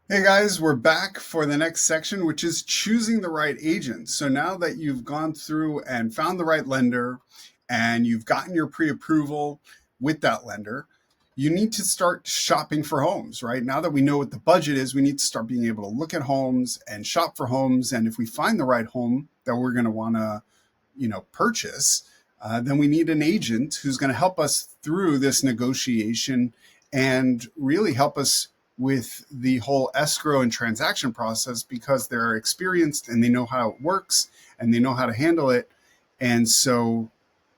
Hey guys, we're back for the next section, which is choosing the right agent. So now that you've gone through and found the right lender and you've gotten your pre approval with that lender, you need to start shopping for homes, right? Now that we know what the budget is, we need to start being able to look at homes and shop for homes. And if we find the right home that we're going to want to, purchase, then we need an agent who's going to help us through this negotiation and really help us with the whole escrow and transaction process because they're experienced and they know how it works and they know how to handle it. And so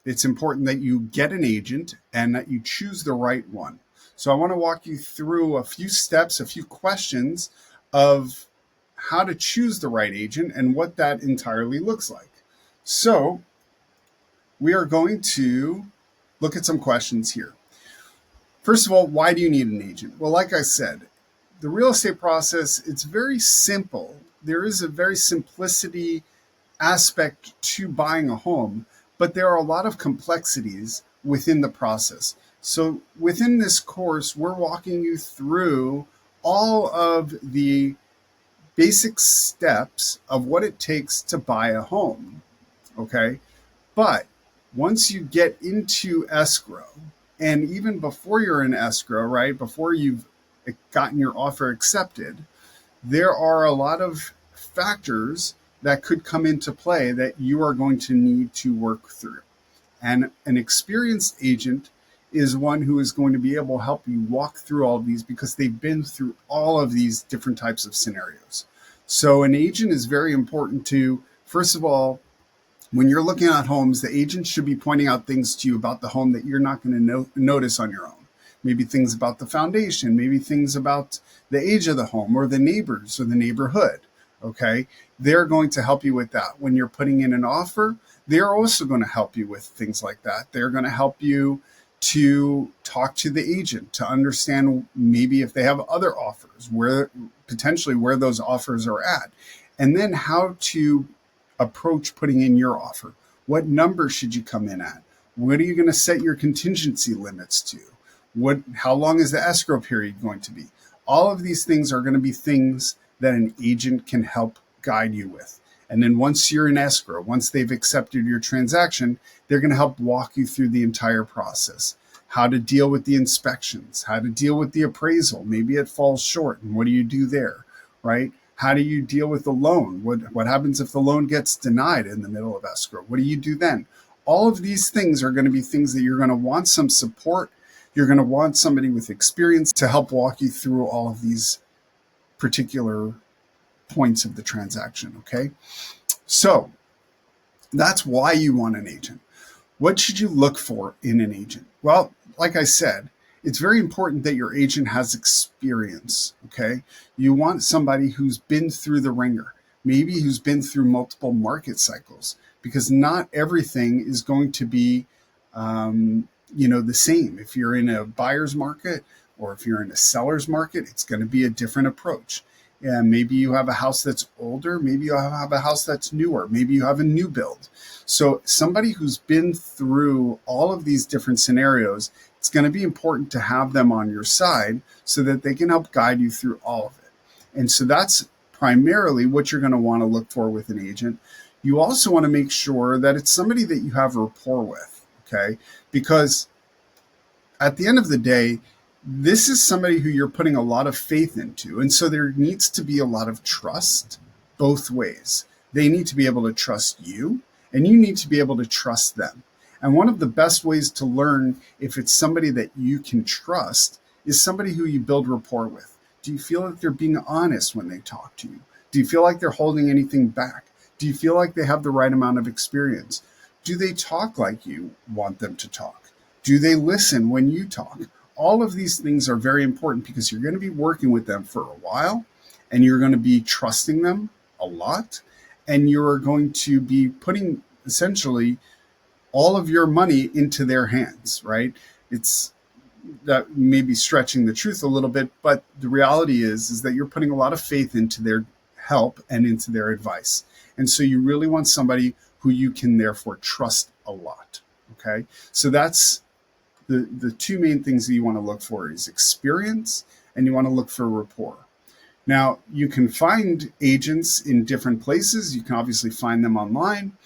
it's important that you get an agent and that you choose the right one. So I want to walk you through a few steps, a few questions of how to choose the right agent and what that entirely looks like. So we are going to look at some questions here. First of all, why do you need an agent? Well, like I said, the real estate process, it's very simple. There is a very simplicity aspect to buying a home, but there are a lot of complexities within the process. So within this course, we're walking you through all of the basic steps of what it takes to buy a home. Okay. But once you get into escrow, and even before you're in escrow, right, before you've gotten your offer accepted, there are a lot of factors that could come into play that you are going to need to work through. And an experienced agent is one who is going to be able to help you walk through all of these because they've been through all of these different types of scenarios. So an agent is very important to, first of all, when you're looking at homes, the agent should be pointing out things to you about the home that you're not going to notice on your own. Maybe things about the foundation, maybe things about the age of the home or the neighbors or the neighborhood. Okay. They're going to help you with that. When you're putting in an offer, they're also going to help you with things like that. They're going to help you to talk to the agent to understand maybe if they have other offers, where potentially where those offers are at, and then how to approach putting in your offer. What number should you come in at? What are you going to set your contingency limits to? How long is the escrow period going to be? All of these things are going to be things that an agent can help guide you with. And then once you're in escrow, once they've accepted your transaction, they're going to help walk you through the entire process. How to deal with the inspections, how to deal with the appraisal. Maybe it falls short, and what do you do there, right? How do you deal with the loan? What happens if the loan gets denied in the middle of escrow? What do you do then? All of these things are going to be things that you're going to want some support. You're going to want somebody with experience to help walk you through all of these particular points of the transaction. Okay. So that's why you want an agent. What should you look for in an agent? Well, like I said, it's very important that your agent has experience. Okay. You want somebody who's been through the ringer, maybe who's been through multiple market cycles, because not everything is going to be, the same. If you're in a buyer's market or if you're in a seller's market, it's going to be a different approach. And maybe you have a house that's older, maybe you have a house that's newer, maybe you have a new build. So somebody who's been through all of these different scenarios, it's going to be important to have them on your side so that they can help guide you through all of it. And so that's primarily what you're going to want to look for with an agent. You also want to make sure that it's somebody that you have rapport with, okay? Because at the end of the day, this is somebody who you're putting a lot of faith into. And so there needs to be a lot of trust both ways. They need to be able to trust you, and you need to be able to trust them. And one of the best ways to learn if it's somebody that you can trust is somebody who you build rapport with. Do you feel like they're being honest when they talk to you? Do you feel like they're holding anything back? Do you feel like they have the right amount of experience? Do they talk like you want them to talk? Do they listen when you talk? All of these things are very important because you're going to be working with them for a while and you're going to be trusting them a lot. And you're going to be putting essentially all of your money into their hands, right? It's that may be stretching the truth a little bit, but the reality is that you're putting a lot of faith into their help and into their advice. And so you really want somebody who you can therefore trust a lot. Okay. So that's the two main things that you want to look for is experience and you want to look for rapport. Now, you can find agents in different places. You can obviously find them online.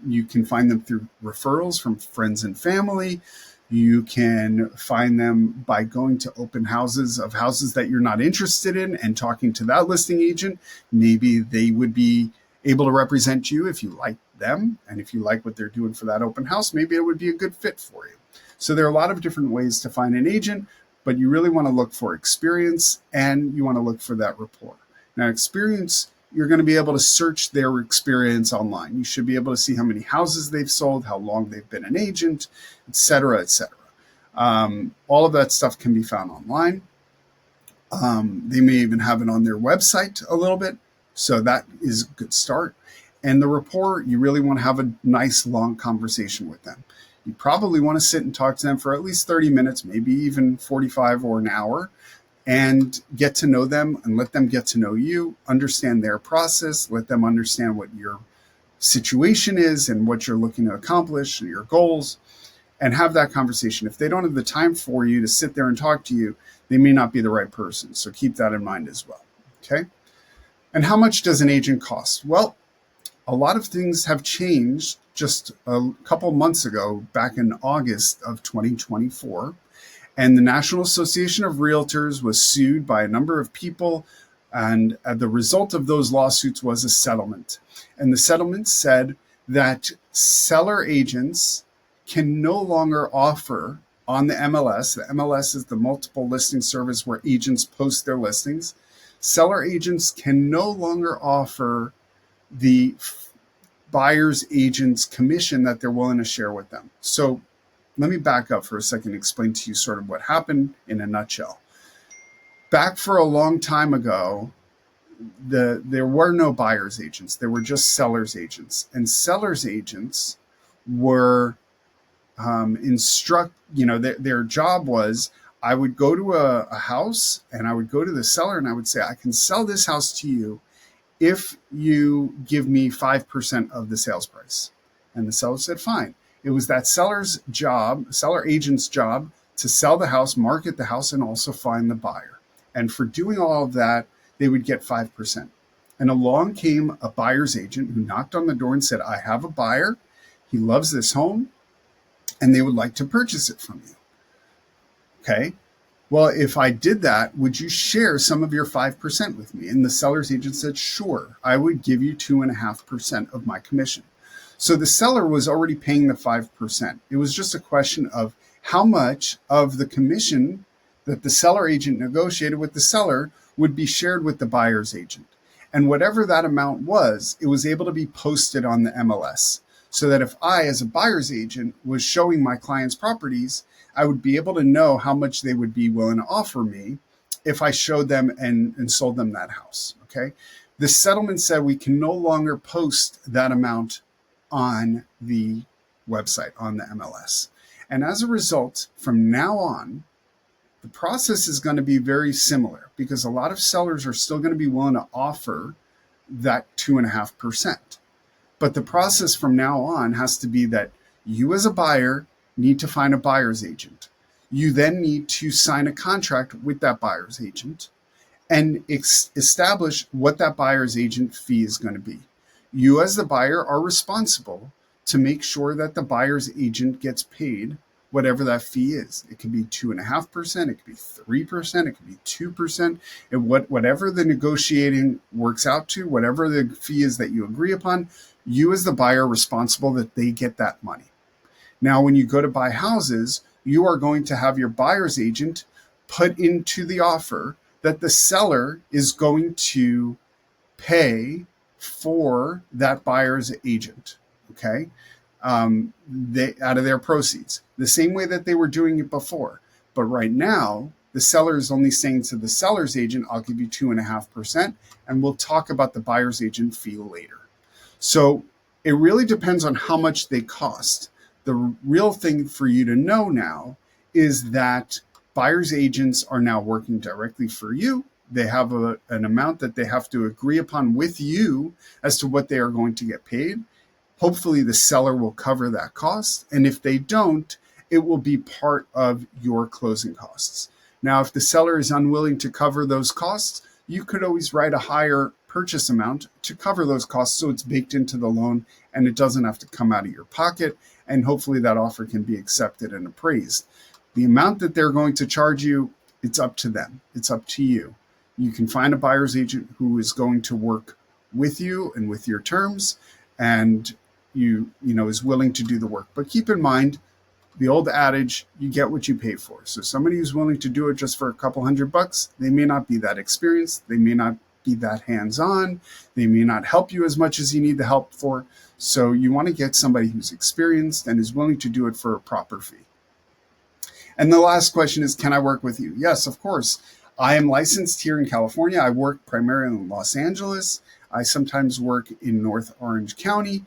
You can find them through referrals from friends and family. You can find them by going to open houses of houses that you're not interested in and talking to that listing agent. Maybe they would be able to represent you if you like them, and if you like what they're doing for that open house, maybe it would be a good fit for you. So there are a lot of different ways to find an agent, but you really want to look for experience and you want to look for that rapport. Now, experience, you're going to be able to search their experience online. You should be able to see how many houses they've sold, how long they've been an agent, et cetera, et cetera. All of that stuff can be found online. They may even have it on their website a little bit. So that is a good start. And the rapport, you really want to have a nice long conversation with them. You probably want to sit and talk to them for at least 30 minutes, maybe even 45 or an hour, and get to know them and let them get to know you, understand their process, let them understand what your situation is and what you're looking to accomplish, your goals, and have that conversation. If they don't have the time for you to sit there and talk to you, they may not be the right person. So keep that in mind as well. Okay. And how much does an agent cost? Well, a lot of things have changed just a couple months ago, back in August of 2024. And the National Association of Realtors was sued by a number of people. And the result of those lawsuits was a settlement. And the settlement said that seller agents can no longer offer on the MLS. The MLS is the multiple listing service where agents post their listings. Seller agents can no longer offer the buyer's agent's commission that they're willing to share with them. So let me back up for a second and explain to you sort of what happened in a nutshell. Back for a long time ago, there were no buyer's agents. There were just seller's agents. And seller's agents were their job was, I would go to a house and I would go to the seller and I would say, I can sell this house to you if you give me 5% of the sales price. And the seller said, fine. It was that seller agent's job to sell the house, market the house, and also find the buyer. And for doing all of that, they would get 5%. And along came a buyer's agent who knocked on the door and said, I have a buyer. He loves this home and they would like to purchase it from you. Okay. Well, if I did that, would you share some of your 5% with me? And the seller's agent said, sure, I would give you 2.5% of my commission. So the seller was already paying the 5%. It was just a question of how much of the commission that the seller agent negotiated with the seller would be shared with the buyer's agent. And whatever that amount was, it was able to be posted on the MLS. So that if I, as a buyer's agent, was showing my clients properties, I would be able to know how much they would be willing to offer me if I showed them and sold them that house. Okay. The settlement said we can no longer post that amount on the website, on the MLS. And as a result, from now on, the process is going to be very similar because a lot of sellers are still going to be willing to offer that 2.5%. But the process from now on has to be that you as a buyer need to find a buyer's agent. You then need to sign a contract with that buyer's agent and establish what that buyer's agent fee is going to be. You as the buyer are responsible to make sure that the buyer's agent gets paid whatever that fee is. It could be 2.5%, it could be 3%, it could be 2%, and whatever the negotiating works out to, whatever the fee is that you agree upon, you as the buyer are responsible that they get that money. Now, when you go to buy houses, you are going to have your buyer's agent put into the offer that the seller is going to pay for that buyer's agent, okay? Out of their proceeds, the same way that they were doing it before. But right now, the seller is only saying to the seller's agent, I'll give you 2.5%, and we'll talk about the buyer's agent fee later. So it really depends on how much they cost. The real thing for you to know now is that buyer's agents are now working directly for you. They have an amount that they have to agree upon with you as to what they are going to get paid. Hopefully the seller will cover that cost. And if they don't, it will be part of your closing costs. Now, if the seller is unwilling to cover those costs, you could always write a higher purchase amount to cover those costs so it's baked into the loan and it doesn't have to come out of your pocket. And hopefully that offer can be accepted and appraised. The amount that they're going to charge you, it's up to them. It's up to you. You can find a buyer's agent who is going to work with you and with your terms, and is willing to do the work. But keep in mind the old adage, you get what you pay for. So somebody who's willing to do it just for a couple $100, they may not be that experienced. They may not be that hands-on. They may not help you as much as you need the help for. So you want to get somebody who's experienced and is willing to do it for a proper fee. And the last question is, can I work with you? Yes, of course. I am licensed here in California. I work primarily in Los Angeles. I sometimes work in North Orange County.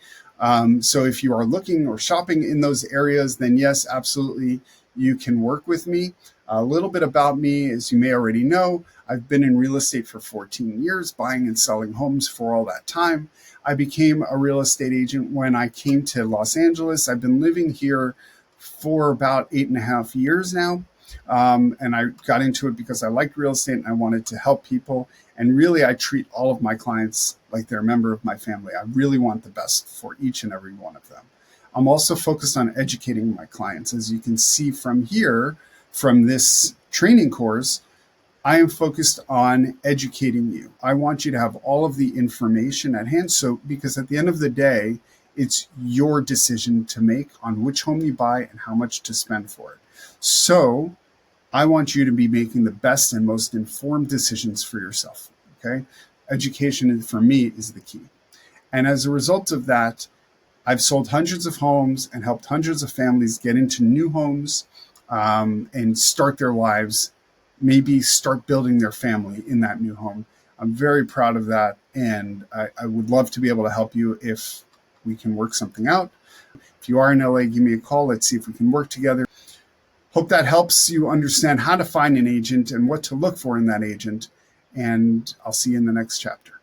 So if you are looking or shopping in those areas, then yes, absolutely, you can work with me. A little bit about me, as you may already know, I've been in real estate for 14 years, buying and selling homes for all that time. I became a real estate agent when I came to Los Angeles. I've been living here for about 8.5 years now. And I got into it because I liked real estate and I wanted to help people. And really, I treat all of my clients like they're a member of my family. I really want the best for each and every one of them. I'm also focused on educating my clients. As you can see from here, from this training course, I am focused on educating you. I want you to have all of the information at hand. So, because at the end of the day, it's your decision to make on which home you buy and how much to spend for it. So I want you to be making the best and most informed decisions for yourself, okay? Education for me is the key. And as a result of that, I've sold hundreds of homes and helped hundreds of families get into new homes and start their lives, maybe start building their family in that new home. I'm very proud of that, and I would love to be able to help you if we can work something out. If you are in LA, give me a call. Let's see if we can work together. Hope that helps you understand how to find an agent and what to look for in that agent. And I'll see you in the next chapter.